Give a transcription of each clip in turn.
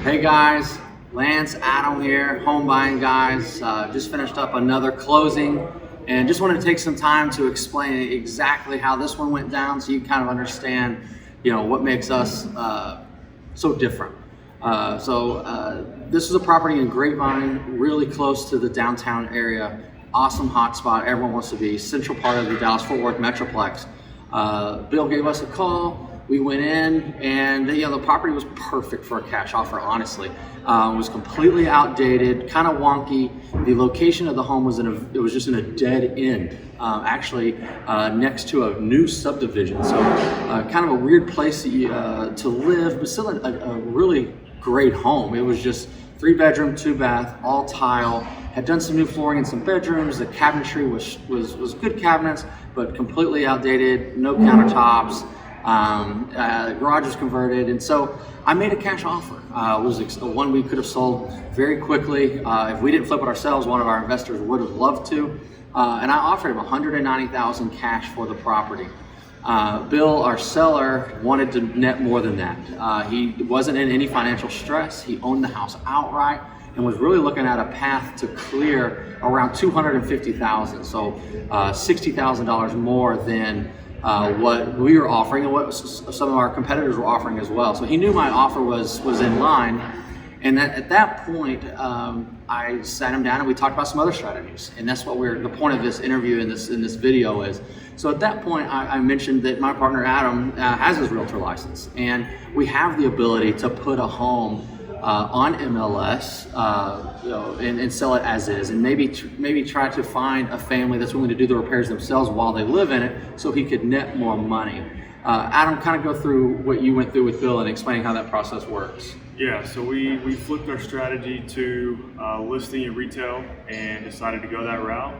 Hey guys, Lance, Adam here, home buying guys. Just finished up another closing and just wanted to take some time to explain exactly how this one went down so you kind of understand, what makes us so different. This is a property in Grapevine, really close to the downtown area. Awesome hot spot, everyone wants to be, central part of the Dallas-Fort Worth Metroplex. Bill gave us a call. We went in and the property was perfect for a cash offer, honestly. It was completely outdated, kind of wonky. The location of the home was just in a dead end, actually next to a new subdivision. So kind of a weird place to live, but still a really great home. It was just 3-bedroom, 2-bath, all tile. Had done some new flooring in some bedrooms. The cabinetry was good cabinets, but completely outdated, no countertops. The garage was converted, and so I made a cash offer. It was one we could have sold very quickly. If we didn't flip it ourselves, one of our investors would have loved to. And I offered him $190,000 cash for the property. Bill, our seller, wanted to net more than that. He wasn't in any financial stress. He owned the house outright and was really looking at a path to clear around $250,000, so $60,000 more than what we were offering and what some of our competitors were offering as well. So he knew my offer was in line, and at that point I sat him down and we talked about some other strategies, and that's what the point of this interview in this video is. So at that point I mentioned that my partner Adam has his realtor license, and we have the ability to put a home on MLS, and sell it as is, and maybe try to find a family that's willing to do the repairs themselves while they live in it, so he could net more money. Adam, kind of go through what you went through with Bill and explaining how that process works. Yeah, so we flipped our strategy to listing and retail, and decided to go that route.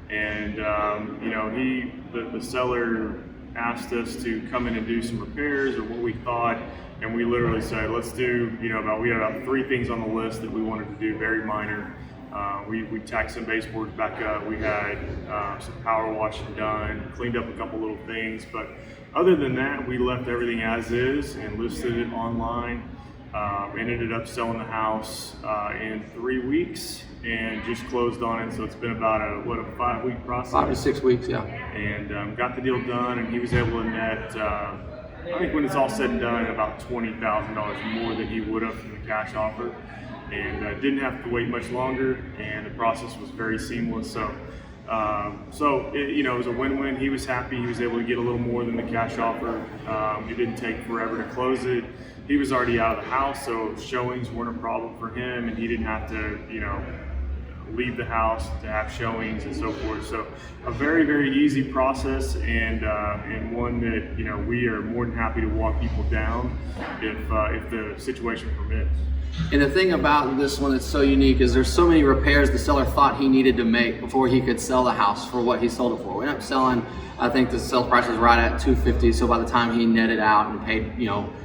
And the seller asked us to come in and do some repairs or what we thought. And we literally said, let's do, we had about 3 things on the list that we wanted to do, very minor. We tacked some baseboards back up. We had some power washing done, cleaned up a couple little things. But other than that, we left everything as is and listed it online. And ended up selling the house in 3 weeks and just closed on it. So it's been about a 5-week process. 5 to 6 weeks, yeah. And got the deal done, and he was able to net, I think when it's all said and done, about $20,000 more than he would have from the cash offer, and didn't have to wait much longer, and the process was very seamless. So it was a win-win. He was happy. He was able to get a little more than the cash offer. It didn't take forever to close it. He was already out of the house, so showings weren't a problem for him, and he didn't have to, leave the house to have showings and so forth. So a very, very easy process, and one that we are more than happy to walk people down if the situation permits. And the thing about this one that's so unique is there's so many repairs the seller thought he needed to make before he could sell the house for what he sold it for. We ended up selling, I think the sales price was right at $250. So by the time he netted out and paid,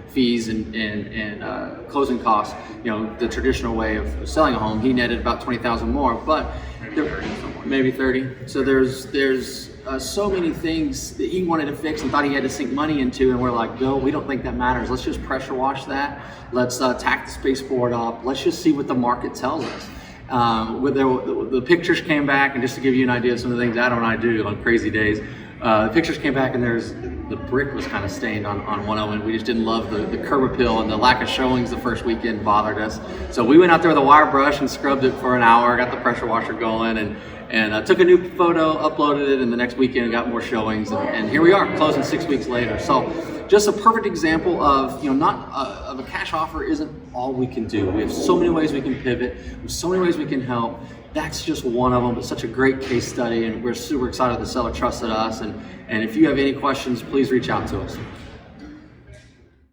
fees and closing costs, the traditional way of selling a home, he netted about $20,000 more, but maybe 30. So there's so many things that he wanted to fix and thought he had to sink money into, and we're like, Bill, we don't think that matters. Let's just pressure wash that. Let's tack the spaceport up. Let's just see what the market tells us. The pictures came back, and just to give you an idea of some of the things Adam and I do on crazy days, the pictures came back, and the brick was kind of stained on one of them. We just didn't love the curb appeal, and the lack of showings the first weekend bothered us. So we went out there with a wire brush and scrubbed it for an hour, got the pressure washer going, and took a new photo, uploaded it, and the next weekend got more showings, and here we are, closing 6 weeks later. So just a perfect example of, of a cash offer isn't all we can do. We have so many ways we can pivot, there's so many ways we can help. That's just one of them, but such a great case study, and we're super excited the seller trusted us. And if you have any questions, please reach out to us.